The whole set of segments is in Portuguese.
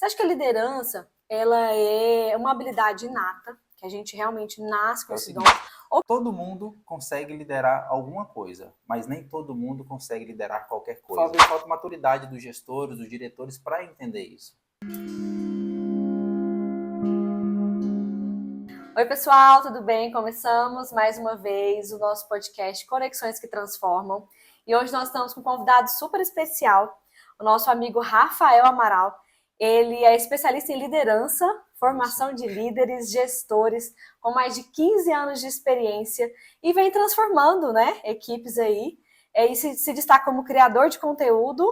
Você acha que a liderança, ela é uma habilidade inata, que a gente realmente nasce com esse dom? Todo mundo consegue liderar alguma coisa, mas nem todo mundo consegue liderar qualquer coisa. Falta maturidade dos gestores, dos diretores para entender isso. Oi, pessoal, tudo bem? Começamos mais uma vez o nosso podcast Conexões que Transformam. E hoje nós estamos com um convidado super especial, o nosso amigo Rafael Amaral. Ele é especialista em liderança, formação de líderes, gestores, com mais de 15 anos de experiência e vem transformando, né, equipes aí. E se destaca como criador de conteúdo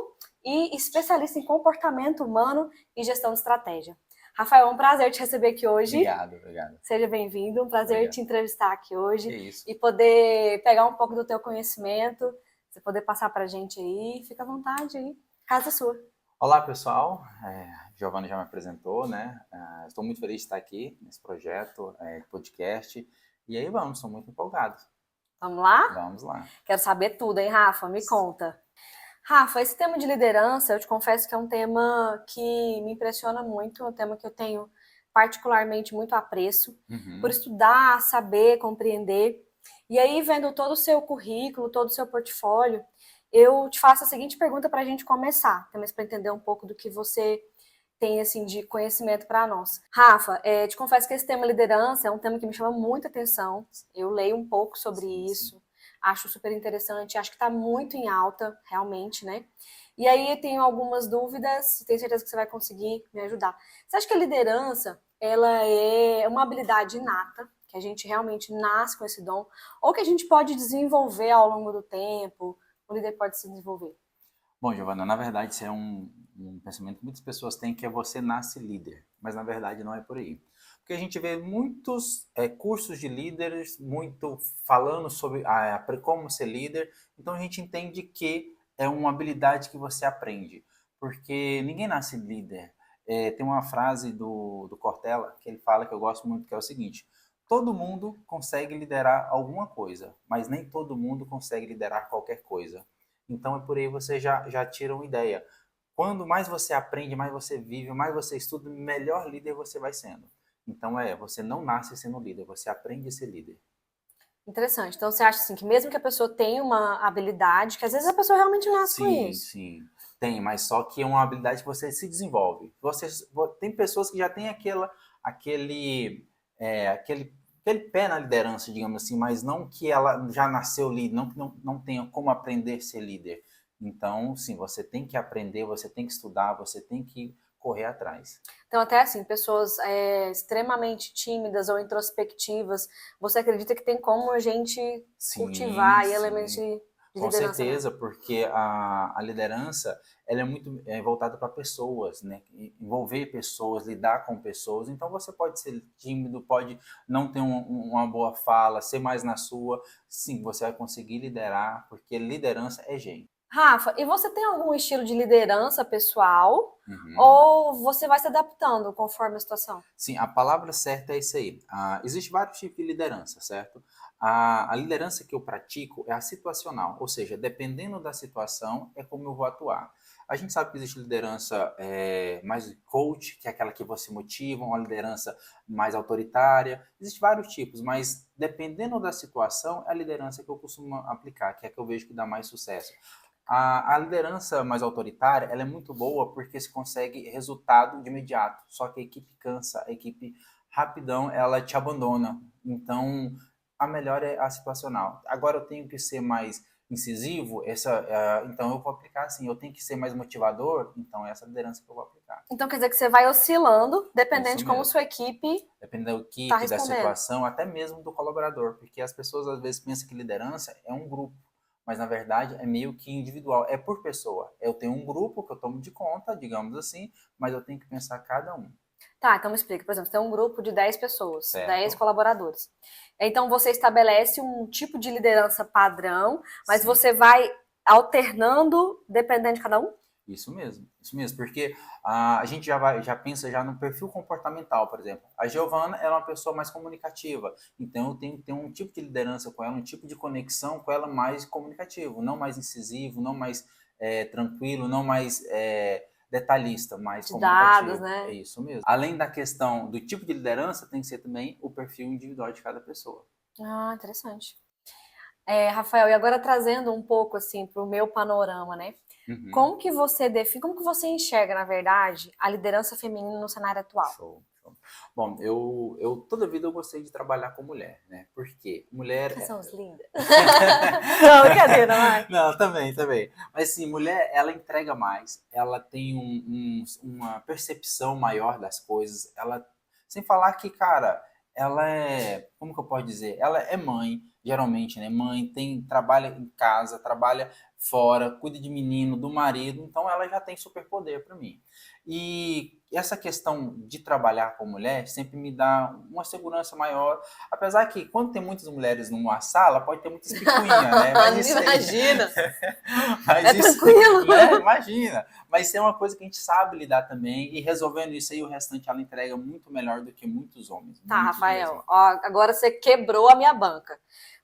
e especialista em comportamento humano e gestão de estratégia. Rafael, é um prazer te receber aqui hoje. Obrigado. Seja bem-vindo, um prazer te entrevistar aqui hoje e poder pegar um pouco do teu conhecimento, você poder passar para a gente aí, fica à vontade aí, casa sua. Olá, pessoal, Giovana já me apresentou, né? Estou muito feliz de estar aqui nesse projeto, podcast, e aí estou muito empolgado. Vamos lá? Vamos lá. Quero saber tudo, hein, Rafa? Me conta. Rafa, esse tema de liderança, eu te confesso que é um tema que me impressiona muito, é um tema que eu tenho particularmente muito apreço, por estudar, saber, compreender. E aí, vendo todo o seu currículo, todo o seu portfólio, eu te faço a seguinte pergunta para a gente começar, também para entender um pouco do que você tem assim de conhecimento para nós. Rafa, te confesso que esse tema liderança é um tema que me chama muita atenção. Eu leio um pouco sobre isso, acho super interessante, acho que está muito em alta, realmente, né? E aí eu tenho algumas dúvidas, tenho certeza que você vai conseguir me ajudar. Você acha que a liderança, ela é uma habilidade inata, que a gente realmente nasce com esse dom, ou que a gente pode desenvolver ao longo do tempo, o líder pode se desenvolver? Bom, Giovana, na verdade, isso é um pensamento que muitas pessoas têm, que é você nasce líder, mas na verdade não é por aí. Porque a gente vê muitos cursos de líderes, muito falando sobre como ser líder, então a gente entende que é uma habilidade que você aprende, porque ninguém nasce líder. Tem uma frase do Cortella que ele fala, que eu gosto muito, que é o seguinte: todo mundo consegue liderar alguma coisa, mas nem todo mundo consegue liderar qualquer coisa. Então, é por aí você já tira uma ideia. Quando mais você aprende, mais você vive, mais você estuda, melhor líder você vai sendo. Então, você não nasce sendo líder, você aprende a ser líder. Interessante. Então, você acha assim, que mesmo que a pessoa tenha uma habilidade, que às vezes a pessoa realmente nasce com isso? Sim. Tem, mas só que é uma habilidade que você se desenvolve. Tem pessoas que já têm aquele pé na liderança, digamos assim, mas não que ela já nasceu líder, não que não tenha como aprender a ser líder. Então, sim, você tem que aprender, você tem que estudar, você tem que correr atrás. Então, até assim, pessoas extremamente tímidas ou introspectivas, você acredita que tem como a gente cultivar aí elementos de Com liderança certeza, mesmo? porque a liderança ela é muito voltada para pessoas, né? Envolver pessoas, lidar com pessoas. Então você pode ser tímido, pode não ter uma boa fala, ser mais na sua. Sim, você vai conseguir liderar, porque liderança é gente. Rafa, e você tem algum estilo de liderança pessoal? Ou você vai se adaptando conforme a situação? Sim, a palavra certa é isso aí. Existe vários tipos de liderança, certo? A liderança que eu pratico é a situacional, ou seja, dependendo da situação é como eu vou atuar. A gente sabe que existe liderança mais coach, que é aquela que você motiva, uma liderança mais autoritária. Existem vários tipos, mas dependendo da situação é a liderança que eu costumo aplicar, que é a que eu vejo que dá mais sucesso. A liderança mais autoritária ela é muito boa porque se consegue resultado de imediato. Só que a equipe cansa, a equipe rapidão ela te abandona. Então, a melhor é a situacional. Agora eu tenho que ser mais incisivo, então eu vou aplicar assim. Eu tenho que ser mais motivador, então essa liderança que eu vou aplicar. Então quer dizer que você vai oscilando, dependendo de como sua equipe depende da está equipe, da respondendo. situação, até mesmo do colaborador, porque as pessoas às vezes pensam que liderança é um grupo, mas na verdade é meio que individual, é por pessoa. Eu tenho um grupo que eu tomo de conta, digamos assim, mas eu tenho que pensar cada um. Tá, então me explica. Por exemplo, você tem um grupo de 10 pessoas, Certo. 10 colaboradores. Então você estabelece um tipo de liderança padrão, mas você vai alternando dependendo de cada um? Isso mesmo, porque a gente já pensa já no perfil comportamental, por exemplo. A Giovana é uma pessoa mais comunicativa, então eu tenho que ter um tipo de liderança com ela, um tipo de conexão com ela mais comunicativo, não mais incisivo, não mais tranquilo, não mais detalhista, mais De comunicativo. dados, né? É isso mesmo. Além da questão do tipo de liderança, tem que ser também o perfil individual de cada pessoa. Ah, interessante. Rafael, e agora trazendo um pouco assim para o meu panorama, né? Uhum. Como que você define, como que você enxerga, na verdade, a liderança feminina no cenário atual? Show, show. Bom, eu toda a vida eu gostei de trabalhar com mulher, né? Porque mulher Nós somos lindas. Não, brincadeira, vai. Não, também, também. Mas sim, mulher, ela entrega mais, ela tem uma percepção maior das coisas, ela, sem falar que, cara, ela é, como que eu posso dizer? Ela é mãe, geralmente, né? Mãe, trabalha em casa, trabalha fora, cuida de menino, do marido, então ela já tem superpoder para mim. E essa questão de trabalhar com mulher sempre me dá uma segurança maior. Apesar que quando tem muitas mulheres numa sala, pode ter muitas picuinhas, né? Mas isso aí. Imagina. Mas É isso, tranquilo. né? Imagina. Mas isso é uma coisa que a gente sabe lidar também. E resolvendo isso aí, o restante ela entrega muito melhor do que muitos homens. Tá, Muitos Rafael, mesmo. ó, agora você quebrou a minha banca.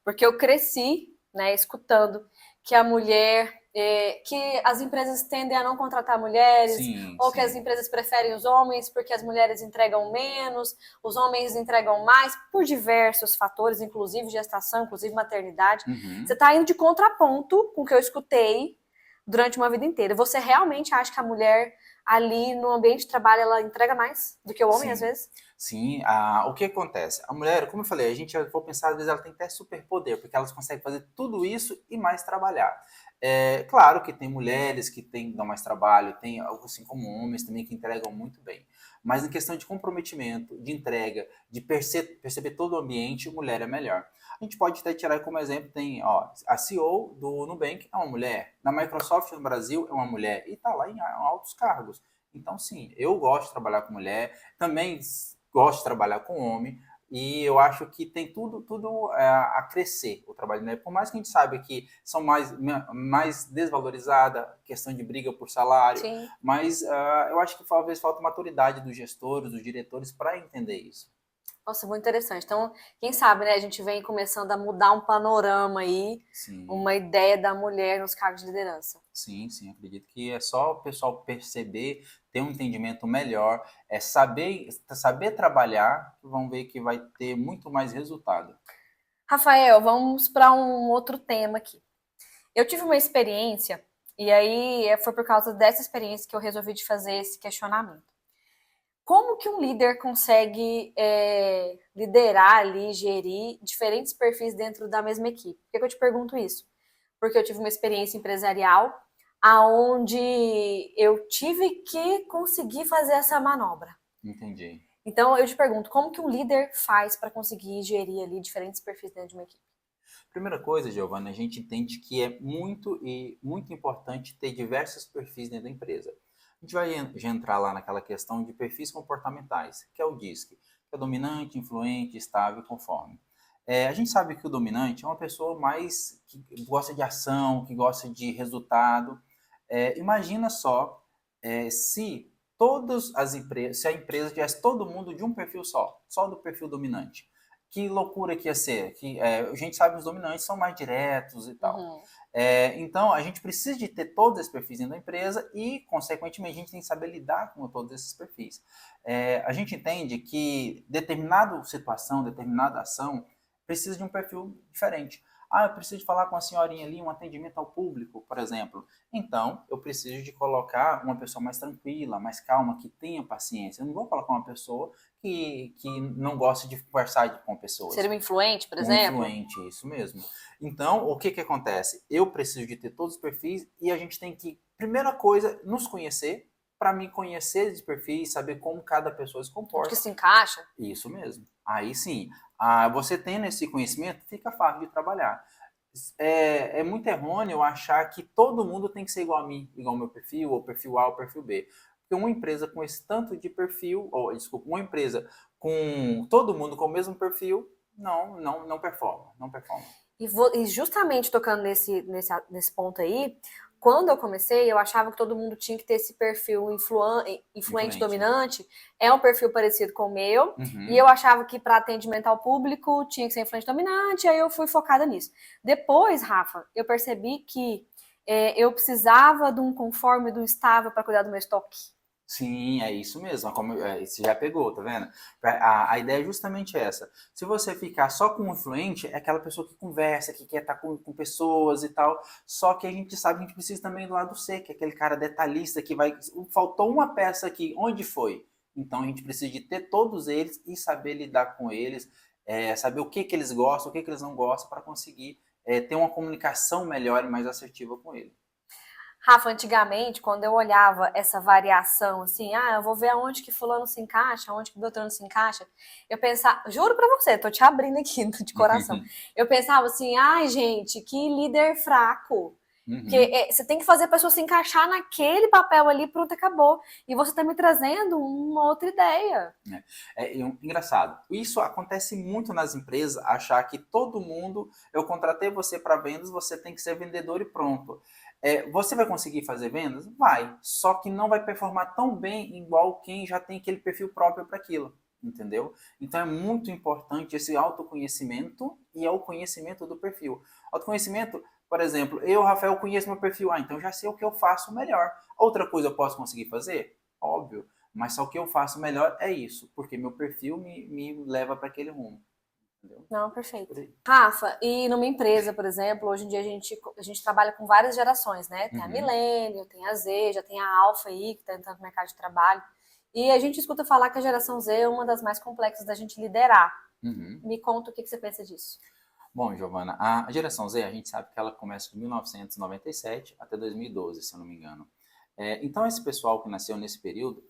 Porque eu cresci, né, escutando que a mulher, que as empresas tendem a não contratar mulheres, Sim, ou que as sim. empresas preferem os homens porque as mulheres entregam menos, os homens entregam mais, por diversos fatores, inclusive gestação, inclusive maternidade. Você Uhum. está indo de contraponto com o que eu escutei durante uma vida inteira. Você realmente acha que a mulher ali no ambiente de trabalho ela entrega mais do que o homem às Sim. vezes? Sim, o que acontece? A mulher, como eu falei, a gente for pensar, às vezes ela tem até superpoder, porque elas conseguem fazer tudo isso e mais trabalhar. É claro que tem mulheres que dão mais trabalho, tem assim como homens também que entregam muito bem. Mas em questão de comprometimento, de entrega, de perceber todo o ambiente, mulher é melhor. A gente pode até tirar como exemplo, tem a CEO do Nubank é uma mulher, na Microsoft no Brasil é uma mulher, e está lá em altos cargos. Então, sim, eu gosto de trabalhar com mulher, também gosto de trabalhar com homem, e eu acho que tem tudo a crescer o trabalho, né? Por mais que a gente saiba que são mais desvalorizadas, questão de briga por salário, Sim. mas eu acho que talvez falta maturidade dos gestores, dos diretores para entender isso. Nossa, muito interessante. Então, quem sabe, né, a gente vem começando a mudar um panorama aí, Sim, uma ideia da mulher nos cargos de liderança. sim, sim. Acredito que é só o pessoal perceber, ter um entendimento melhor, é saber trabalhar, que vão ver que vai ter muito mais resultado. Rafael, vamos para um outro tema aqui. Eu tive uma experiência, e aí foi por causa dessa experiência que eu resolvi de fazer esse questionamento. Como que um líder consegue liderar ali, gerir diferentes perfis dentro da mesma equipe? Por que eu te pergunto isso? Porque eu tive uma experiência empresarial aonde eu tive que conseguir fazer essa manobra. Entendi. Então eu te pergunto, como que um líder faz para conseguir gerir ali diferentes perfis dentro de uma equipe? Primeira coisa, Giovana, a gente entende que é muito importante ter diversos perfis dentro da empresa. A gente vai já entrar lá naquela questão de perfis comportamentais, que é o DISC, que é dominante, influente, estável e conforme. A gente sabe que o dominante é uma pessoa mais que gosta de ação, que gosta de resultado. Imagina só se todas as empresas, se a empresa tivesse todo mundo de um perfil só do perfil dominante. Que loucura que ia ser. A gente sabe que os dominantes são mais diretos e tal. Uhum. Então, a gente precisa de ter todos esses perfis dentro da empresa e, consequentemente, a gente tem que saber lidar com todos esses perfis. A gente entende que determinada situação, determinada ação, precisa de um perfil diferente. Eu preciso de falar com a senhorinha ali, um atendimento ao público, por exemplo. Então, eu preciso de colocar uma pessoa mais tranquila, mais calma, que tenha paciência. Eu não vou colocar uma pessoa que não gosta de conversar com pessoas. Seria um influente, por Um exemplo? influente, isso mesmo. Então, o que que acontece? Eu preciso de ter todos os perfis e a gente tem que, primeira coisa, nos conhecer, para me conhecer esses perfis, saber como cada pessoa se Onde que comporta. se encaixa? Isso mesmo. Aí sim, você tendo esse conhecimento, fica fácil de trabalhar. É muito errôneo achar que todo mundo tem que ser igual a mim, igual ao meu perfil, ou perfil A ou perfil B. Porque uma empresa com esse tanto de perfil, ou desculpa, uma empresa com todo mundo com o mesmo perfil, não performa, não performa. E justamente tocando nesse ponto aí, quando eu comecei, eu achava que todo mundo tinha que ter esse perfil influente Influente. dominante. É um perfil parecido com o meu. E Uhum. eu achava que para atendimento ao público tinha que ser influente dominante. Aí eu fui focada nisso. Depois, Rafa, eu percebi que eu precisava de um conforme, de um estável para cuidar do meu estoque. Sim, é isso mesmo. Você já pegou, tá vendo? A ideia é justamente essa. Se você ficar só com um influente, é aquela pessoa que conversa, que quer estar com pessoas e tal. Só que a gente sabe que a gente precisa também do lado C, que é aquele cara detalhista que vai. Faltou uma peça aqui, onde foi? Então a gente precisa de ter todos eles e saber lidar com eles, saber o que, que eles gostam, o que, que eles não gostam, para conseguir ter uma comunicação melhor e mais assertiva com ele. Rafa, antigamente, quando eu olhava essa variação, assim, eu vou ver aonde que fulano se encaixa, aonde que Beltrano se encaixa, eu pensava, juro pra você, tô te abrindo aqui de coração, eu pensava assim, ai gente, que líder fraco, porque você tem que fazer a pessoa se encaixar naquele papel ali, pronto, acabou, e você tá me trazendo uma outra ideia. Engraçado, isso acontece muito nas empresas, achar que todo mundo, eu contratei você para vendas, você tem que ser vendedor e pronto. Você vai conseguir fazer vendas? Vai. Só que não vai performar tão bem igual quem já tem aquele perfil próprio para aquilo. Entendeu? Então é muito importante esse autoconhecimento e é o conhecimento do perfil. Autoconhecimento, por exemplo, eu, Rafael, conheço meu perfil. Então já sei o que eu faço melhor. Outra coisa eu posso conseguir fazer? Óbvio. Mas só o que eu faço melhor é isso. Porque meu perfil me leva para aquele rumo. Entendeu? Não, perfeito. Rafa, e numa empresa, por exemplo, hoje em dia a gente trabalha com várias gerações, né? Tem a Millennial, tem a Z, já tem a Alpha aí, que está entrando no mercado de trabalho. E a gente escuta falar que a geração Z é uma das mais complexas da gente liderar. Me conta o que você pensa disso. Bom, Giovana, a geração Z, a gente sabe que ela começa de 1997 até 2012, se eu não me engano. Então, esse pessoal que nasceu nesse período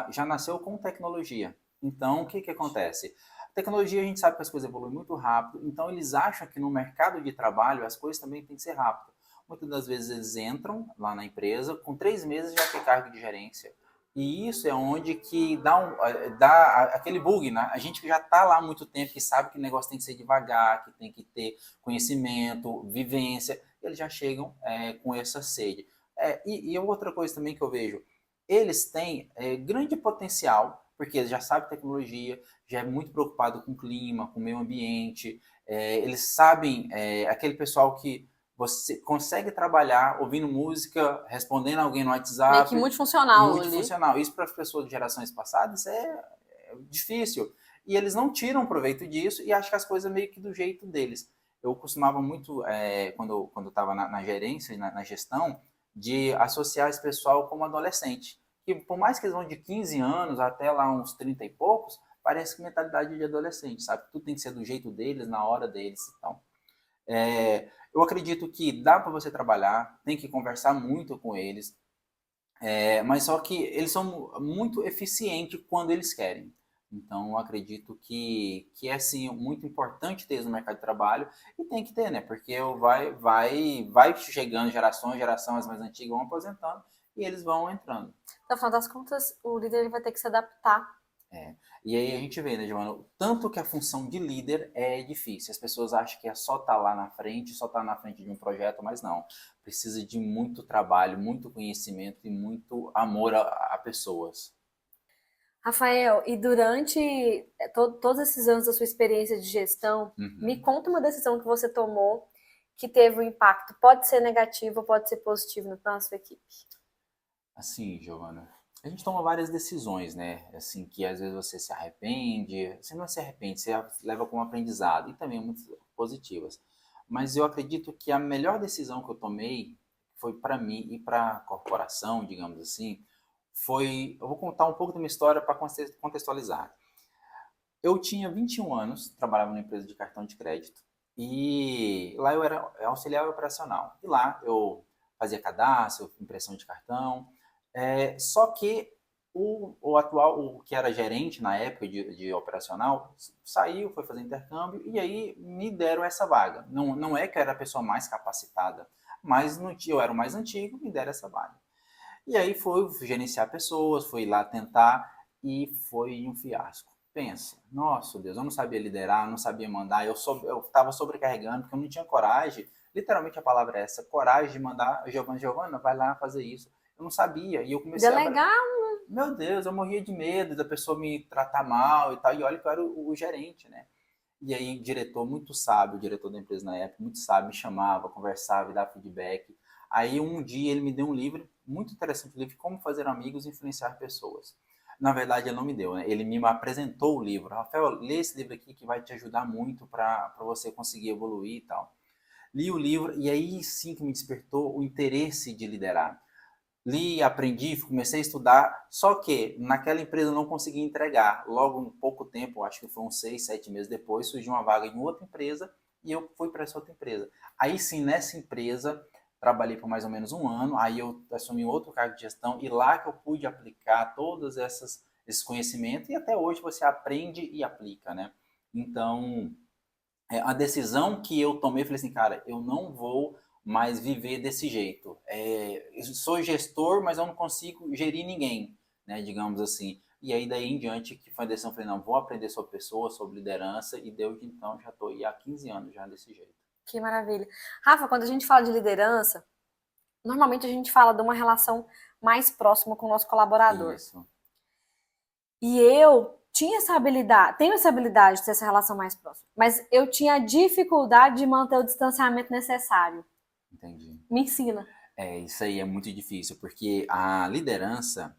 já nasceu com tecnologia. Então, o que, que acontece? A tecnologia, a gente sabe que as coisas evoluem muito rápido, então eles acham que no mercado de trabalho as coisas também têm que ser rápido. Muitas das vezes eles entram lá na empresa, com 3 meses já tem cargo de gerência. E isso é onde que dá aquele bug, né? A gente que já está lá há muito tempo, que sabe que o negócio tem que ser devagar, que tem que ter conhecimento, vivência, eles já chegam com essa sede. E outra coisa também que eu vejo, eles têm grande potencial, porque eles já sabem tecnologia, já é muito preocupado com o clima, com o meio ambiente, eles sabem, aquele pessoal que você consegue trabalhar ouvindo música, respondendo alguém no WhatsApp. Meio que multifuncional. Multifuncional. Isso para as pessoas de gerações passadas é difícil. E eles não tiram proveito disso e acham que as coisas meio que do jeito deles. Eu costumava muito, quando eu estava na gerência, na gestão, de associar esse pessoal como adolescente. E por mais que eles vão de 15 anos até lá uns 30 e poucos, parece que mentalidade de adolescente, sabe? Tudo tem que ser do jeito deles, na hora deles e tal. Eu acredito que dá para você trabalhar, tem que conversar muito com eles, mas só que eles são muito eficientes quando eles querem. Então, eu acredito que é, sim, muito importante ter isso no mercado de trabalho e tem que ter, né? Porque vai chegando gerações mais antigas vão aposentando e eles vão entrando. No final das contas, o líder ele vai ter que se adaptar. E aí a gente vê, né, Giovana, tanto que a função de líder é difícil. As pessoas acham que é só estar lá na frente, só estar na frente de um projeto, mas não. Precisa de muito trabalho, muito conhecimento e muito amor a pessoas. Rafael, e durante todos esses anos da sua experiência de gestão, me conta uma decisão que você tomou que teve um impacto. Pode ser negativo, pode ser positivo na sua equipe. Assim, Giovana, a gente toma várias decisões, né? Assim, que às vezes você se arrepende, você não se arrepende, você leva como aprendizado e também muitas positivas. Mas eu acredito que a melhor decisão que eu tomei foi para mim e para a corporação, digamos assim, eu vou contar um pouco da minha história para contextualizar. Eu tinha 21 anos, trabalhava numa empresa de cartão de crédito e lá eu era auxiliar operacional. E lá eu fazia cadastro, impressão de cartão, só que o que era gerente na época de operacional saiu, foi fazer intercâmbio e aí me deram essa vaga. Não é que eu era a pessoa mais capacitada, mas eu era o mais antigo, me deram essa vaga. E aí fui gerenciar pessoas, fui lá tentar e foi um fiasco. Pensa, nossa Deus, eu não sabia liderar, não sabia mandar, eu estava sobrecarregando porque eu não tinha coragem, literalmente a palavra é essa, coragem de mandar, Giovana, vai lá fazer isso. Eu não sabia e eu comecei Delegar. Meu Deus, eu morria de medo da pessoa me tratar mal e tal, e olha que eu era o gerente, né? E aí, diretor muito sábio, o diretor da empresa na época, muito sábio, me chamava, conversava, me dava feedback. Aí um dia ele me deu um livro, muito interessante, o livro Como Fazer Amigos e Influenciar Pessoas. Na verdade, ele não me deu, né? Ele me apresentou o livro. Rafael, lê esse livro aqui que vai te ajudar muito para você conseguir evoluir e tal. Li o livro e aí sim que me despertou o interesse de liderar. Li, aprendi, comecei a estudar, só que naquela empresa eu não consegui entregar. Logo, em pouco tempo, acho que foi uns 6, 7 meses depois, surgiu uma vaga em outra empresa e eu fui para essa outra empresa. Aí sim, nessa empresa, trabalhei por mais ou menos um ano, aí eu assumi outro cargo de gestão e lá que eu pude aplicar todos esses conhecimentos e até hoje você aprende e aplica, né? Então, a decisão que eu tomei, eu falei assim, cara, eu não vou mais viver desse jeito. Eu sou gestor, mas eu não consigo gerir ninguém, né, digamos assim. E aí daí em diante que foi a decisão, eu falei, não, vou aprender sobre pessoas, sobre liderança, e desde então já estou aí há 15 anos já desse jeito. Que maravilha. Rafa, quando a gente fala de liderança, normalmente a gente fala de uma relação mais próxima com o nosso colaborador. Isso. E eu tinha essa habilidade, tenho essa habilidade de ter essa relação mais próxima, mas eu tinha dificuldade de manter o distanciamento necessário. Entendi. Me ensina. Isso aí é muito difícil, porque a liderança,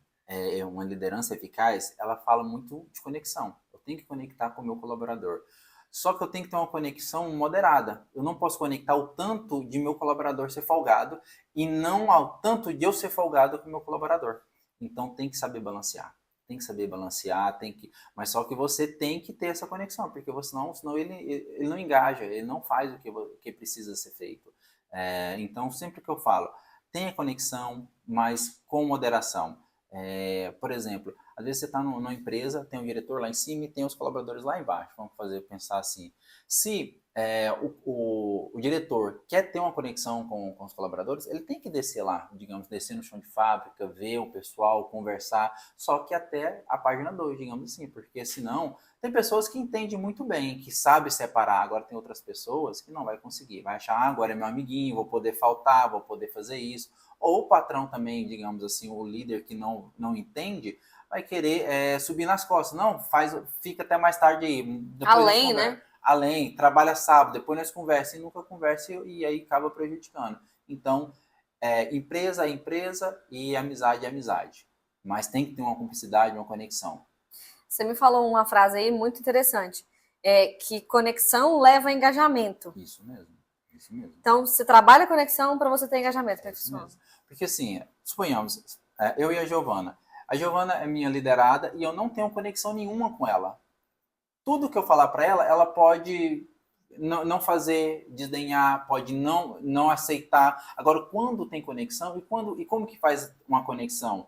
uma liderança eficaz, ela fala muito de conexão. Eu tenho que conectar com o meu colaborador. Só que eu tenho que ter uma conexão moderada. Eu não posso conectar o tanto de meu colaborador ser folgado e não ao tanto de eu ser folgado com o meu colaborador. Então tem que saber balancear. Tem que saber balancear, mas só que você tem que ter essa conexão, porque senão ele não engaja, ele não faz o que precisa ser feito. Então, sempre que eu falo, tenha conexão, mas com moderação. Por exemplo, às vezes você está numa empresa, tem um diretor lá em cima e tem os colaboradores lá embaixo. Vamos pensar assim. Se o diretor quer ter uma conexão com os colaboradores, ele tem que descer lá, digamos, descer no chão de fábrica, ver o pessoal, conversar, só que até a página 2, digamos assim, porque senão tem pessoas que entendem muito bem, que sabem separar, agora tem outras pessoas que não vai conseguir, vai achar, agora é meu amiguinho, vou poder faltar, vou poder fazer isso, ou o patrão também, digamos assim, o líder que não entende, vai querer subir nas costas, não, fica até mais tarde aí, depois Além, né? Além, trabalha sábado, depois nós conversa e nunca conversa e aí acaba prejudicando. Então, empresa é empresa e amizade é amizade. Mas tem que ter uma cumplicidade, uma conexão. Você me falou uma frase aí muito interessante, que conexão leva a engajamento. Isso mesmo, isso mesmo. Então, você trabalha a conexão para você ter engajamento. É isso mesmo. Porque assim, suponhamos, eu e a Giovana. A Giovana é minha liderada e eu não tenho conexão nenhuma com ela. Tudo que eu falar para ela, ela pode não fazer, desdenhar, pode não aceitar. Agora, quando tem conexão e como que faz uma conexão?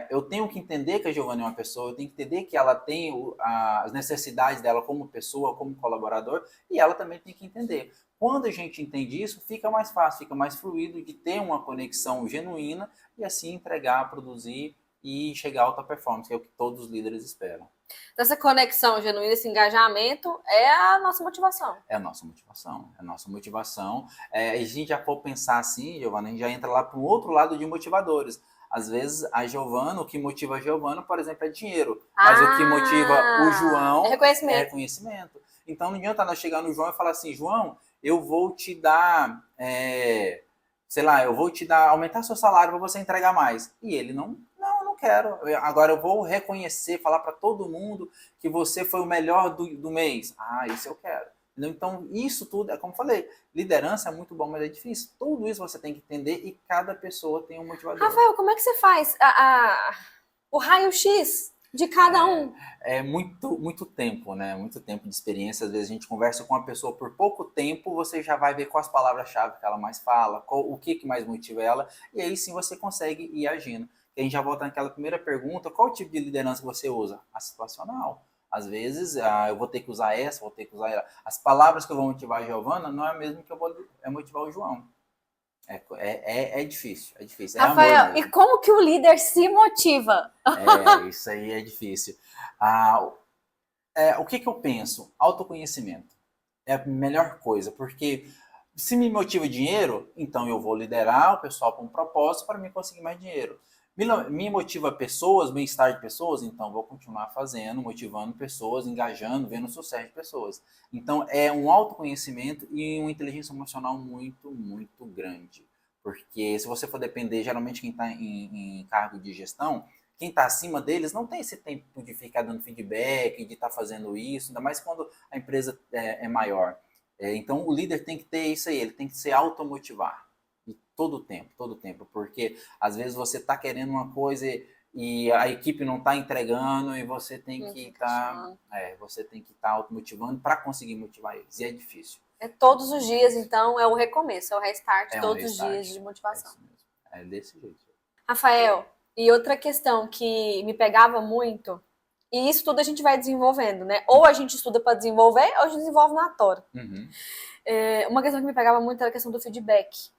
Eu tenho que entender que a Giovana é uma pessoa, eu tenho que entender que ela tem as necessidades dela como pessoa, como colaborador, e ela também tem que entender. Quando a gente entende isso, fica mais fácil, fica mais fluido de ter uma conexão genuína e assim entregar, produzir e chegar à alta performance, que é o que todos os líderes esperam. Então, essa conexão genuína, esse engajamento é a nossa motivação. É a nossa motivação, é a nossa motivação. A gente já for pensar assim, Giovana, a gente já entra lá para um outro lado de motivadores. Às vezes, a Giovana, o que motiva a Giovana, por exemplo, é dinheiro. Mas o que motiva o João é reconhecimento. É reconhecimento. Então, não adianta nós chegar no João e falar assim, João, eu vou te dar, sei lá, eu vou te dar, aumentar seu salário para você entregar mais. E ele não quero. Agora eu vou reconhecer, falar para todo mundo que você foi o melhor do mês. Ah, isso eu quero. Então, isso tudo, é como eu falei, liderança é muito bom, mas é difícil. Tudo isso você tem que entender e cada pessoa tem um motivador. Rafael, como é que você faz o raio-x de cada um? É muito tempo, né? Muito tempo de experiência. Às vezes a gente conversa com uma pessoa por pouco tempo, você já vai ver quais palavras-chave que ela mais fala, o que mais motiva ela, e aí sim você consegue ir agindo. E a gente já volta naquela primeira pergunta, qual tipo de liderança você usa? A situacional. Às vezes, eu vou ter que usar essa, vou ter que usar ela. As palavras que eu vou motivar a Giovana não é a mesma que eu vou motivar o João. É difícil, é difícil. Rafael, e como que o líder se motiva? Isso aí é difícil. O que eu penso? Autoconhecimento. É a melhor coisa, porque se me motiva dinheiro, então eu vou liderar o pessoal para um propósito para me conseguir mais dinheiro. Me motiva pessoas, bem-estar de pessoas, então vou continuar fazendo, motivando pessoas, engajando, vendo o sucesso de pessoas. Então é um autoconhecimento e uma inteligência emocional muito, muito grande. Porque se você for depender, geralmente quem está em cargo de gestão, quem está acima deles não tem esse tempo de ficar dando feedback, de estar fazendo isso, ainda mais quando a empresa é maior. Então o líder tem que ter isso aí, ele tem que se automotivar. E todo o tempo, porque às vezes você está querendo uma coisa e a equipe não está entregando e você tem que estar automotivando para conseguir motivar eles. E é difícil. É todos os dias, então, é o recomeço, é o restart, todos os dias de motivação. É isso mesmo. É desse jeito. Rafael, e outra questão que me pegava muito, e isso tudo a gente vai desenvolvendo, né? Ou a gente estuda para desenvolver, ou a gente desenvolve na tora. Uhum. Uma questão que me pegava muito era a questão do feedback.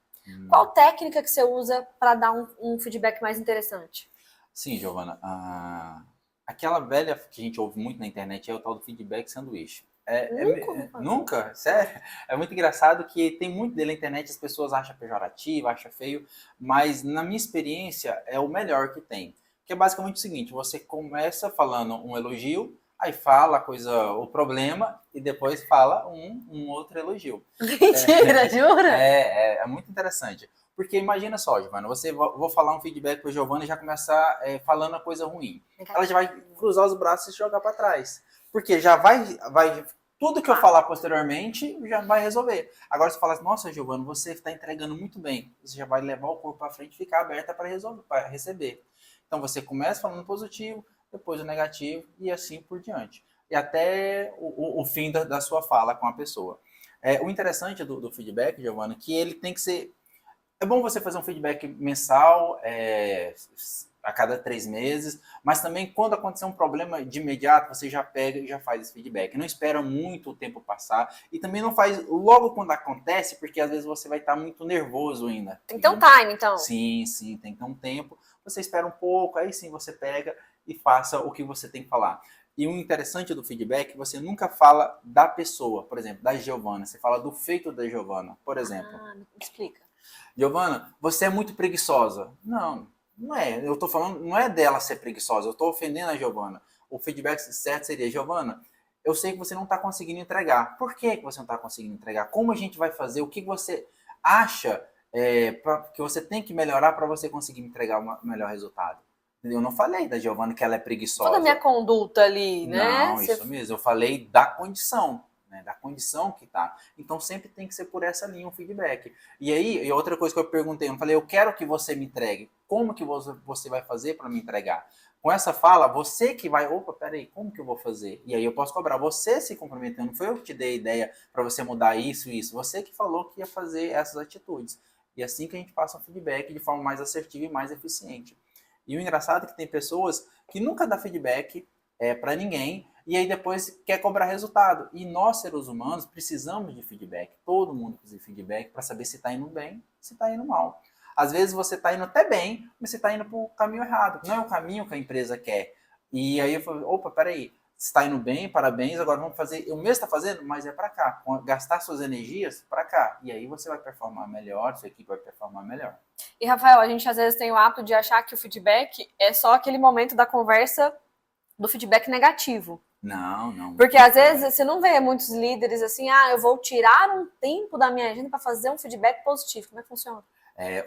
Qual técnica que você usa para dar um feedback mais interessante? Sim, Giovana. Aquela velha que a gente ouve muito na internet é o tal do feedback sanduíche. Nunca? Sério? É muito engraçado que tem muito dele na internet, as pessoas acham pejorativo, acham feio, mas na minha experiência é o melhor que tem. Que é basicamente o seguinte, você começa falando um elogio, aí fala o problema, e depois fala um outro elogio. Mentira, jura? É muito interessante. Porque imagina só, Giovana, vou falar um feedback para a Giovana e já começar falando a coisa ruim. Ela já vai cruzar os braços e se jogar para trás. Porque já vai tudo que eu falar posteriormente já vai resolver. Agora, se falar assim, nossa, Giovana, você está entregando muito bem, você já vai levar o corpo para frente e ficar aberta para receber. Então, você começa falando positivo, depois o negativo e assim por diante. E até o fim da sua fala com a pessoa. O interessante do feedback, Giovana, que ele tem que ser... É bom você fazer um feedback mensal, a cada 3 meses, mas também quando acontecer um problema de imediato, você já pega e já faz esse feedback. Não espera muito o tempo passar e também não faz logo quando acontece, porque às vezes você vai estar muito nervoso ainda. Tem que ter um time, então. Sim, tem que ter um tempo. Você espera um pouco, aí sim você pega e faça o que você tem que falar. E o interessante do feedback é que você nunca fala da pessoa, por exemplo, da Giovana. Você fala do feito da Giovana, por exemplo. Me explica. Giovana, você é muito preguiçosa. Não é. Eu tô falando, não é dela ser preguiçosa, eu tô ofendendo a Giovana. O feedback certo seria, Giovana, eu sei que você não está conseguindo entregar. Por que você não está conseguindo entregar? Como a gente vai fazer? O que você acha que você tem que melhorar para você conseguir entregar um melhor resultado? Eu não falei da Giovana que ela é preguiçosa. Toda a minha conduta ali, né? Não, isso mesmo. Eu falei da condição. Né, da condição que tá. Então sempre tem que ser por essa linha o feedback. E aí, e outra coisa que eu perguntei, eu falei, eu quero que você me entregue. Como que você vai fazer para me entregar? Com essa fala, você que vai, opa, peraí, como que eu vou fazer? E aí eu posso cobrar você se comprometendo. Não foi eu que te dei a ideia para você mudar isso e isso. Você que falou que ia fazer essas atitudes. E assim que a gente passa um feedback de forma mais assertiva e mais eficiente. E o engraçado é que tem pessoas que nunca dá feedback para ninguém, e aí depois quer cobrar resultado. E nós, seres humanos, precisamos de feedback. Todo mundo precisa de feedback para saber se está indo bem, se está indo mal. Às vezes você está indo até bem, mas você está indo para o caminho errado. Não é o caminho que a empresa quer. E aí eu falo, opa, peraí, você está indo bem, parabéns, agora vamos fazer, o mesmo está fazendo, mas é para cá. Gastar suas energias para cá. E aí você vai performar melhor, sua equipe vai performar melhor. E, Rafael, a gente às vezes tem o hábito de achar que o feedback é só aquele momento da conversa do feedback negativo. Não. Porque às vezes você não vê muitos líderes assim, eu vou tirar um tempo da minha agenda para fazer um feedback positivo. Como é que funciona?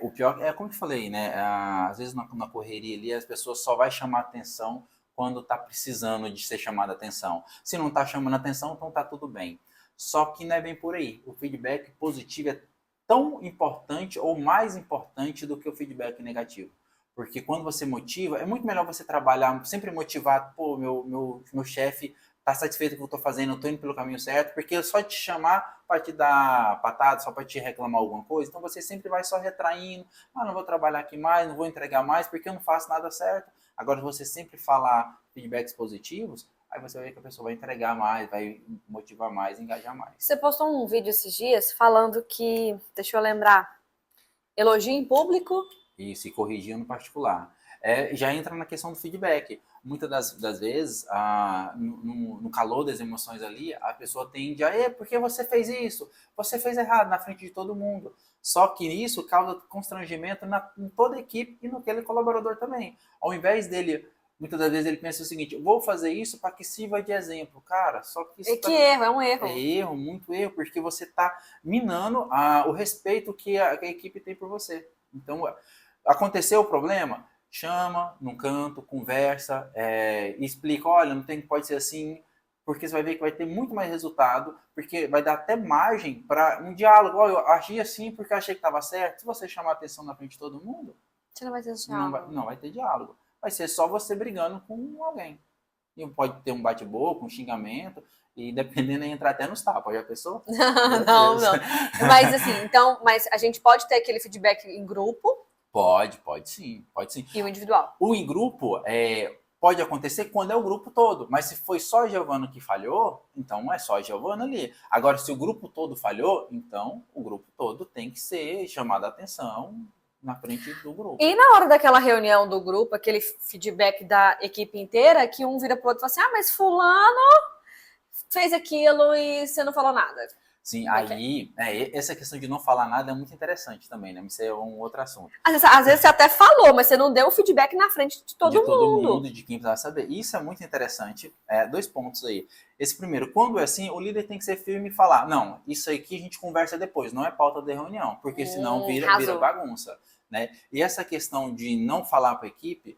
O pior é como eu falei, né? Às vezes na correria ali as pessoas só vai chamar atenção quando está precisando de ser chamada atenção. Se não está chamando atenção, então está tudo bem. Só que não é bem por aí. O feedback positivo é tão importante ou mais importante do que o feedback negativo. Porque quando você motiva, é muito melhor você trabalhar, sempre motivado, pô, meu chefe está satisfeito com o que eu estou fazendo, eu estou indo pelo caminho certo, porque só te chamar para te dar patada, só para te reclamar alguma coisa, então você sempre vai só retraindo, não vou trabalhar aqui mais, não vou entregar mais, porque eu não faço nada certo. Agora, se você sempre falar feedbacks positivos, aí você vai ver que a pessoa vai entregar mais, vai motivar mais, engajar mais. Você postou um vídeo esses dias falando que, deixa eu lembrar, elogio em público... Isso, e corrigir no particular. Já entra na questão do feedback. Muitas das vezes, no calor das emoções ali, a pessoa tende a, por que você fez isso? Você fez errado na frente de todo mundo. Só que isso causa constrangimento em toda a equipe e naquele colaborador também. Ao invés dele Muitas das vezes ele pensa o seguinte, vou fazer isso para que sirva de exemplo. Cara, só que isso erro, é um erro. É erro, muito erro, porque você está minando o respeito que a equipe tem por você. Então, aconteceu o problema, chama num canto, conversa, explica, olha, não tem, pode ser assim, porque você vai ver que vai ter muito mais resultado, porque vai dar até margem para um diálogo. Olha, eu agi assim porque eu achei que estava certo. Se você chamar a atenção na frente de todo mundo, você não vai ter diálogo. Não vai ter diálogo. Vai ser só você brigando com alguém. E pode ter um bate-boca, um xingamento, e dependendo, entrar até nos tapas. Já pensou? Não. Mas assim, então, mas a gente pode ter aquele feedback em grupo? Pode sim, pode sim. E o individual? O em grupo pode acontecer quando é o grupo todo, mas se foi só a Giovana que falhou, então não é só a Giovana ali. Agora, se o grupo todo falhou, então o grupo todo tem que ser chamado a atenção na frente do grupo. E na hora daquela reunião do grupo, aquele feedback da equipe inteira, que um vira pro outro e fala assim, mas fulano fez aquilo e você não falou nada. Sim, aí, essa questão de não falar nada é muito interessante também, né? Isso é um outro assunto. Às vezes você até falou, mas você não deu o feedback na frente de todo mundo, de quem precisava saber. Isso é muito interessante. 2 pontos aí. Esse primeiro, quando é assim, o líder tem que ser firme e falar, não, isso aqui a gente conversa depois, não é pauta de reunião, porque senão vira bagunça, né? E essa questão de não falar para a equipe,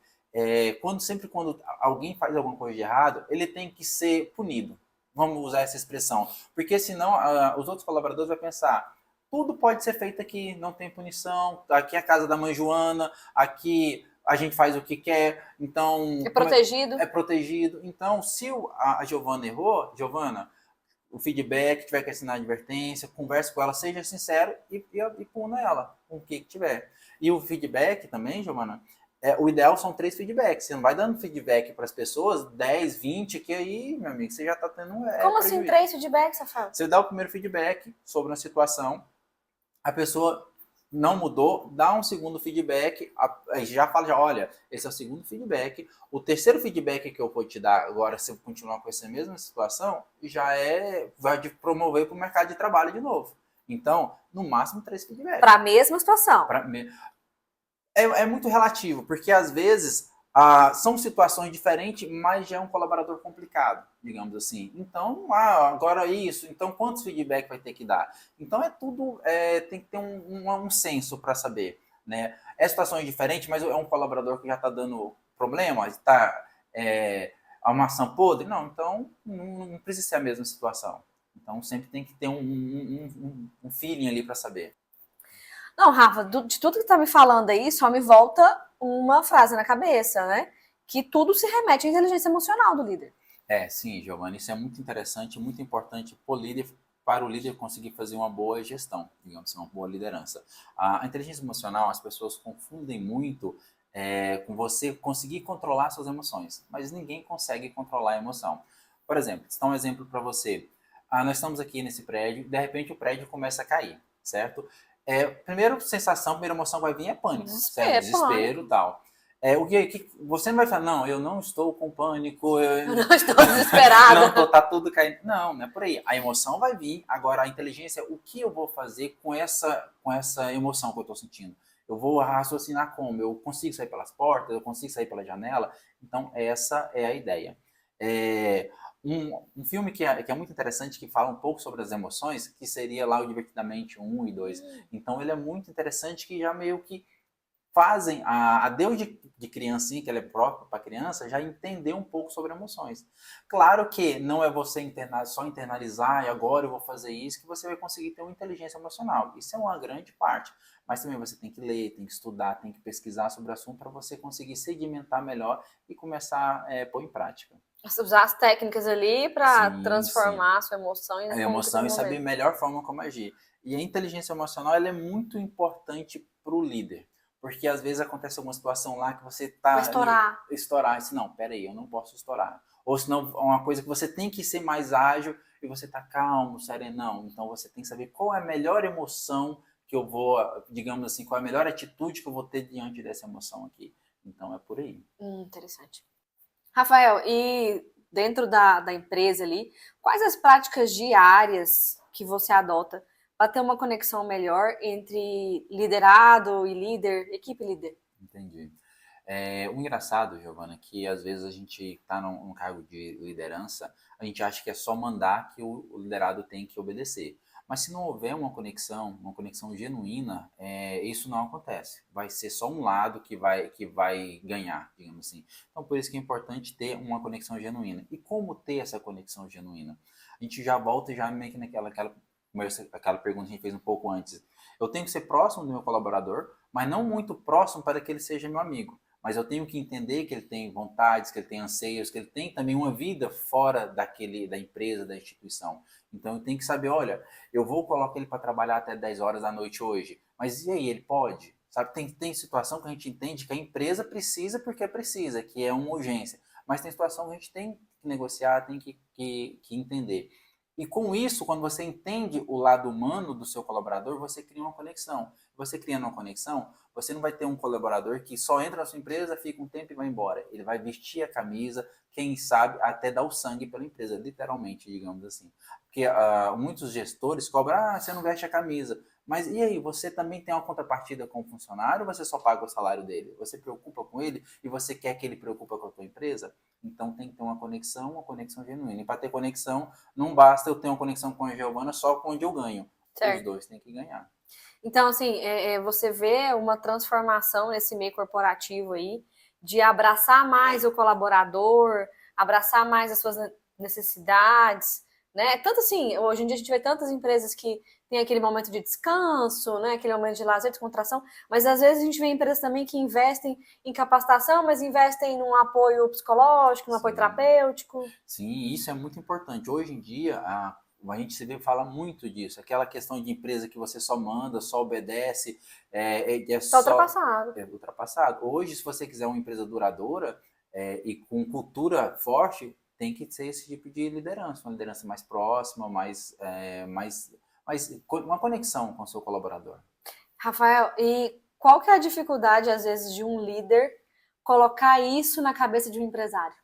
sempre quando alguém faz alguma coisa de errado, ele tem que ser punido. Vamos usar essa expressão. Porque senão os outros colaboradores vão pensar, tudo pode ser feito aqui, não tem punição, aqui é a casa da mãe Joana, aqui a gente faz o que quer, então... É protegido. É protegido. Então, se a Giovana errou, Giovana, o feedback, tiver que assinar a advertência, converse com ela, seja sincero e puna ela com o que tiver. E o feedback também, Giovana, o ideal são 3 feedbacks. Você não vai dando feedback para as pessoas, 10, 20, que aí, meu amigo, você já está tendo Como assim 3 feedbacks, Rafael? Você dá o primeiro feedback sobre uma situação, a pessoa não mudou, dá um segundo feedback, já fala, olha, esse é o segundo feedback. O terceiro feedback que eu vou te dar agora, se eu continuar com essa mesma situação, vai te promover para o mercado de trabalho de novo. Então, no máximo 3 feedbacks. Para a mesma situação. É muito relativo, porque às vezes são situações diferentes, mas já é um colaborador complicado, digamos assim. Então, agora isso, então quantos feedback vai ter que dar? Então tudo, tem que ter um senso para saber, né? É situações diferentes, mas é um colaborador que já está dando problema, está a maçã podre? Não, então não precisa ser a mesma situação. Então sempre tem que ter um feeling ali para saber. Não, Rafa, de tudo que tá me falando aí, só me volta uma frase na cabeça, né? Que tudo se remete à inteligência emocional do líder. Sim, Giovanni, isso é muito interessante, muito importante para o líder conseguir fazer uma boa gestão, digamos assim, uma boa liderança. A inteligência emocional, as pessoas confundem muito com você conseguir controlar suas emoções, mas ninguém consegue controlar a emoção. Por exemplo, vou dar um exemplo para você. Nós estamos aqui nesse prédio, de repente o prédio começa a cair, certo? Primeira sensação, primeira emoção vai vir é pânico, certo? Desespero e tal. Você não vai falar, não, eu não estou com pânico, eu não estou desesperado. Não, tá tudo caindo. Não é por aí. A emoção vai vir, agora a inteligência, o que eu vou fazer com essa emoção que eu estou sentindo? Eu vou raciocinar como? Eu consigo sair pelas portas, eu consigo sair pela janela? Então, essa é a ideia. Um filme que é muito interessante, que fala um pouco sobre as emoções, que seria lá o Divertidamente 1 e 2. Então ele é muito interessante, que já meio que fazem a Deus de criancinha, que ela é própria para a criança, já entender um pouco sobre emoções. Claro que não é você só internalizar e agora eu vou fazer isso, que você vai conseguir ter uma inteligência emocional. Isso é uma grande parte. Mas também você tem que ler, tem que estudar, tem que pesquisar sobre o assunto para você conseguir sedimentar melhor e começar a pôr em prática. Usar as técnicas ali para transformar a sua emoção a emoção e saber a melhor forma como agir. E a inteligência emocional ela é muito importante para o líder. Porque às vezes acontece alguma situação lá que você tá... Estourar. Não, peraí, eu não posso estourar. Ou senão uma coisa que você tem que ser mais ágil e você tá calmo, serenão. Então você tem que saber qual é a melhor emoção que eu vou, digamos assim, qual é a melhor atitude que eu vou ter diante dessa emoção aqui. Então é por aí. Interessante. Rafael, e dentro da empresa ali, quais as práticas diárias que você adota para ter uma conexão melhor entre liderado e líder, equipe líder? Entendi. O engraçado, Giovana, que às vezes a gente está num cargo de liderança, a gente acha que é só mandar que o liderado tem que obedecer. Mas se não houver uma conexão genuína, isso não acontece. Vai ser só um lado que vai ganhar, digamos assim. Então, por isso que é importante ter uma conexão genuína. E como ter essa conexão genuína? A gente já volta já meio que aquela pergunta que a gente fez um pouco antes. Eu tenho que ser próximo do meu colaborador, mas não muito próximo para que ele seja meu amigo. Mas eu tenho que entender que ele tem vontades, que ele tem anseios, que ele tem também uma vida fora da empresa, da instituição. Então eu tenho que saber, olha, eu vou colocar ele para trabalhar até 10 horas da noite hoje, mas e aí, ele pode? Sabe, tem situação que a gente entende que a empresa precisa porque precisa, que é uma urgência. Mas tem situação que a gente tem que negociar, tem que entender. E com isso, quando você entende o lado humano do seu colaborador, você cria uma conexão. Você criando uma conexão, você não vai ter um colaborador que só entra na sua empresa, fica um tempo e vai embora. Ele vai vestir a camisa, quem sabe até dar o sangue pela empresa, literalmente, digamos assim. Porque muitos gestores cobram, você não veste a camisa. Mas e aí, você também tem uma contrapartida com o funcionário ou você só paga o salário dele? Você preocupa com ele e você quer que ele preocupe com a tua empresa? Então tem que ter uma conexão genuína. E para ter conexão, não basta eu ter uma conexão com a Giovana só com onde eu ganho. Certo. Os dois têm que ganhar. Então, assim, você vê uma transformação nesse meio corporativo aí, de abraçar mais o colaborador, abraçar mais as suas necessidades, né? Tanto assim, hoje em dia a gente vê tantas empresas que tem aquele momento de descanso, né? Aquele momento de lazer, descontração, mas às vezes a gente vê empresas também que investem em capacitação, mas investem num apoio psicológico, num apoio terapêutico. Sim, isso é muito importante. Hoje em dia, a gente se vê fala muito disso. Aquela questão de empresa que você só manda, só obedece, Tá ultrapassado. É ultrapassado. Hoje, se você quiser uma empresa duradoura e com cultura forte, tem que ser esse tipo de liderança, uma liderança mais próxima, uma conexão com o seu colaborador. Rafael, e qual que é a dificuldade, às vezes, de um líder colocar isso na cabeça de um empresário?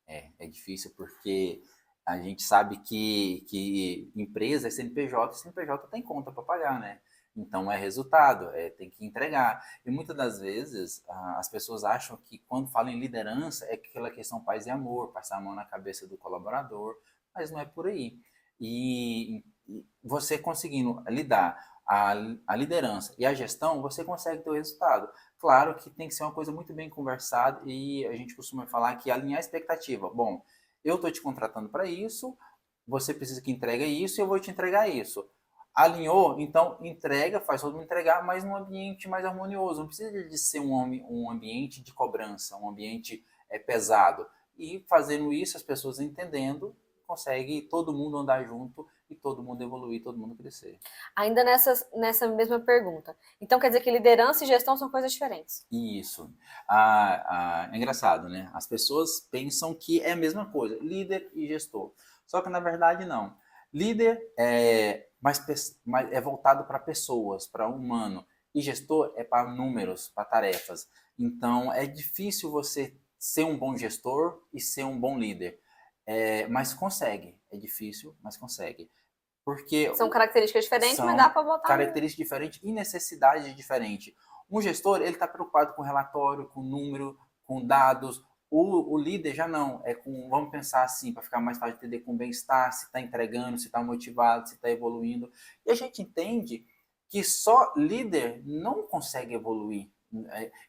É difícil porque a gente sabe que empresa é CNPJ tem conta para pagar, né? Então é resultado, tem que entregar. E muitas das vezes as pessoas acham que quando falam em liderança é aquela questão paz e amor, passar a mão na cabeça do colaborador, mas não é por aí. E você conseguindo lidar a liderança e a gestão, você consegue ter o resultado. Claro que tem que ser uma coisa muito bem conversada e a gente costuma falar que alinhar a expectativa. Bom, eu estou te contratando para isso, você precisa que entregue isso e eu vou te entregar isso. Alinhou? Então entrega, faz todo mundo entregar, mas num ambiente mais harmonioso. Não precisa de ser um ambiente de cobrança, um ambiente pesado. E fazendo isso, as pessoas entendendo, consegue todo mundo andar junto e todo mundo evoluir, todo mundo crescer. Ainda nessa mesma pergunta. Então quer dizer que liderança e gestão são coisas diferentes? Isso. É engraçado, né? As pessoas pensam que é a mesma coisa, líder e gestor. Só que na verdade não. Líder é voltado para pessoas, para humano. E gestor é para números, para tarefas. Então é difícil você ser um bom gestor e ser um bom líder. Mas consegue. É difícil, mas consegue. Porque são características diferentes, mas dá para botar. Características diferentes e necessidades diferentes. Um gestor, ele está preocupado com relatório, com número, com dados. O líder já não. Vamos pensar assim, para ficar mais fácil de entender, com bem-estar, se está entregando, se está motivado, se está evoluindo. E a gente entende que só líder não consegue evoluir.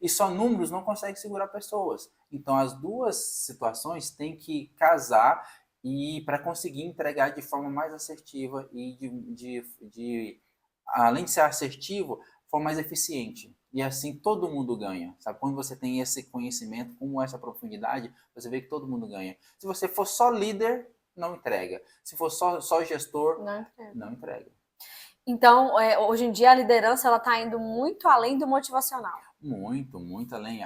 E só números não conseguem segurar pessoas. Então, as duas situações têm que casar e para conseguir entregar de forma mais assertiva e além de ser assertivo, forma mais eficiente. E assim todo mundo ganha. Sabe? Quando você tem esse conhecimento, com essa profundidade, você vê que todo mundo ganha. Se você for só líder, não entrega. Se for só gestor, não entrega. Então, hoje em dia a liderança ela está indo muito além do motivacional. Muito além.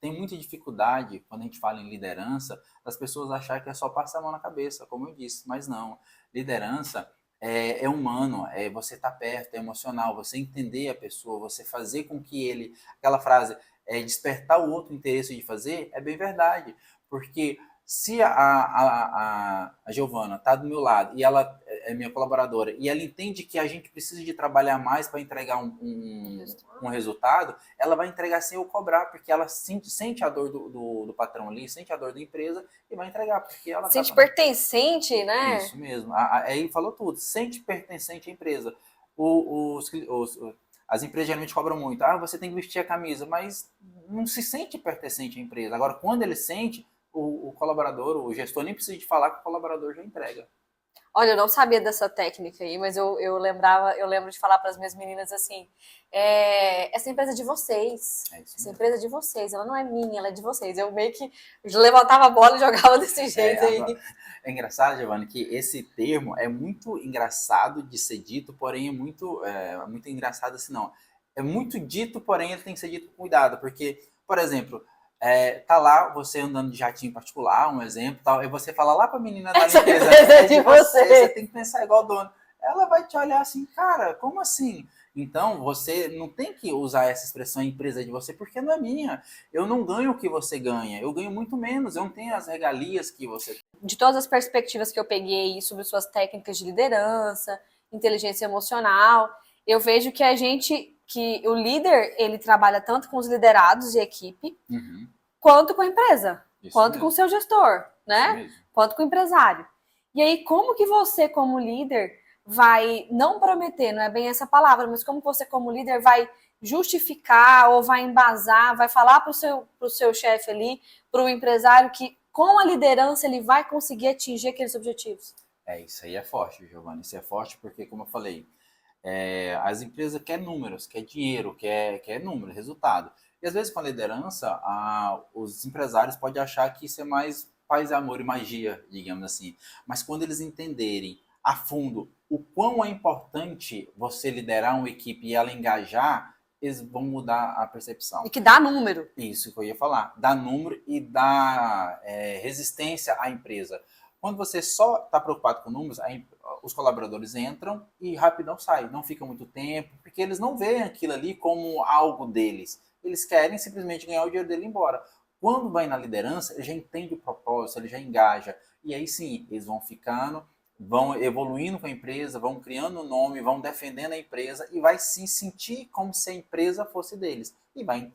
Tem muita dificuldade quando a gente fala em liderança, das pessoas acharem que é só passar a mão na cabeça, como eu disse, mas não. Liderança é humano, você estar perto, é emocional, você entender a pessoa, você fazer com que ele, aquela frase, despertar o outro interesse de fazer, é bem verdade, porque se a Giovana está do meu lado e ela é minha colaboradora e ela entende que a gente precisa de trabalhar mais para entregar um resultado, ela vai entregar sem eu cobrar, porque ela sente a dor do patrão ali, sente a dor da empresa e vai entregar, porque ela sente pertencente, né? Isso mesmo. Aí falou tudo, sente pertencente à empresa. As empresas geralmente cobram muito. Você tem que vestir a camisa, mas não se sente pertencente à empresa. Agora, quando ele sente, o colaborador, o gestor nem precisa de falar que o colaborador já entrega. Olha, eu não sabia dessa técnica aí, mas eu lembro de falar para as minhas meninas assim: essa empresa é de vocês. Essa empresa é de vocês, ela não é minha, ela é de vocês. Eu meio que levantava a bola e jogava desse jeito aí. É engraçado, Giovanni, que esse termo é muito engraçado de ser dito, porém é muito engraçado assim, não. É muito dito, porém ele tem que ser dito com cuidado, porque, por exemplo, tá lá você andando de jatinho particular, um exemplo, tal, e você fala lá pra menina da limpeza, é de você tem que pensar igual o dono. Ela vai te olhar assim, cara, como assim? Então, você não tem que usar essa expressão empresa de você, porque não é minha. Eu não ganho o que você ganha, eu ganho muito menos, eu não tenho as regalias que você tem. De todas as perspectivas que eu peguei sobre suas técnicas de liderança, inteligência emocional, eu vejo que que o líder, ele trabalha tanto com os liderados de equipe, quanto com a empresa, quanto com o seu gestor, né? Quanto com o empresário. E aí, como que você, como líder, vai não prometer, não é bem essa palavra, mas como você, como líder, vai justificar ou vai embasar, vai falar para o seu chefe ali, para o empresário que com a liderança ele vai conseguir atingir aqueles objetivos? Isso aí é forte, Giovanni. Isso é forte porque, como eu falei, as empresas querem números, quer dinheiro, quer número, resultado. E às vezes com a liderança, os empresários podem achar que isso é mais paz, amor e magia, digamos assim. Mas quando eles entenderem a fundo o quão é importante você liderar uma equipe e ela engajar, eles vão mudar a percepção. E que dá número. Isso que eu ia falar. Dá número e dá resistência à empresa. Quando você só está preocupado com números, os colaboradores entram e rapidão saem. Não fica muito tempo, porque eles não veem aquilo ali como algo deles. Eles querem simplesmente ganhar o dinheiro dele e ir embora. Quando vai na liderança, ele já entende o propósito, ele já engaja. E aí sim, eles vão ficando, vão evoluindo com a empresa, vão criando um nome, vão defendendo a empresa e vai se sentir como se a empresa fosse deles. E vai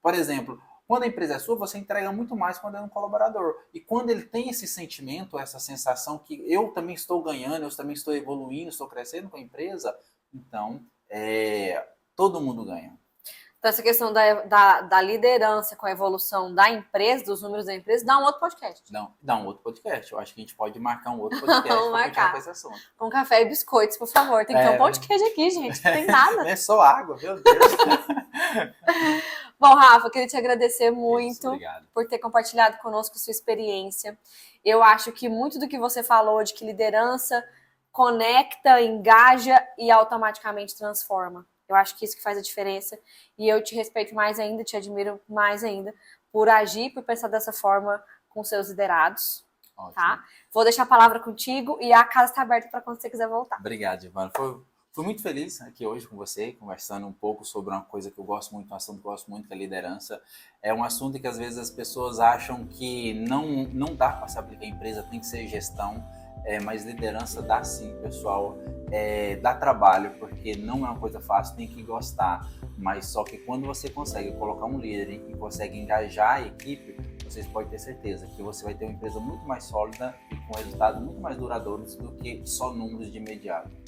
por exemplo, quando a empresa é sua, você entrega muito mais quando é um colaborador. E quando ele tem esse sentimento, essa sensação que eu também estou ganhando, eu também estou evoluindo, estou crescendo com a empresa, então todo mundo ganha. Então, essa questão da liderança com a evolução da empresa, dos números da empresa, dá um outro podcast. Dá um outro podcast. Eu acho que a gente pode marcar um outro podcast para continuar com esse assunto. Com café e biscoitos, por favor. Tem que ter um pão de queijo aqui, gente. Não tem nada. Não é só água, meu Deus. Bom, Rafa, eu queria te agradecer muito Obrigado. Por ter compartilhado conosco sua experiência. Eu acho que muito do que você falou de que liderança conecta, engaja e automaticamente transforma. Eu acho que isso que faz a diferença. E eu te respeito mais ainda, te admiro mais ainda por agir, por pensar dessa forma com seus liderados. Ótimo. Tá? Vou deixar a palavra contigo e a casa está aberta para quando você quiser voltar. Obrigado, Giovanna. Fui muito feliz aqui hoje com você, conversando um pouco sobre uma coisa que eu gosto muito, um assunto que eu gosto muito, que é liderança. É um assunto que às vezes as pessoas acham que não dá para se aplicar em empresa, tem que ser gestão. Mas liderança dá sim, pessoal. Dá trabalho, porque não é uma coisa fácil, tem que gostar. Mas só que quando você consegue colocar um líder e consegue engajar a equipe, vocês podem ter certeza que você vai ter uma empresa muito mais sólida e com resultados muito mais duradouros do que só números de imediato.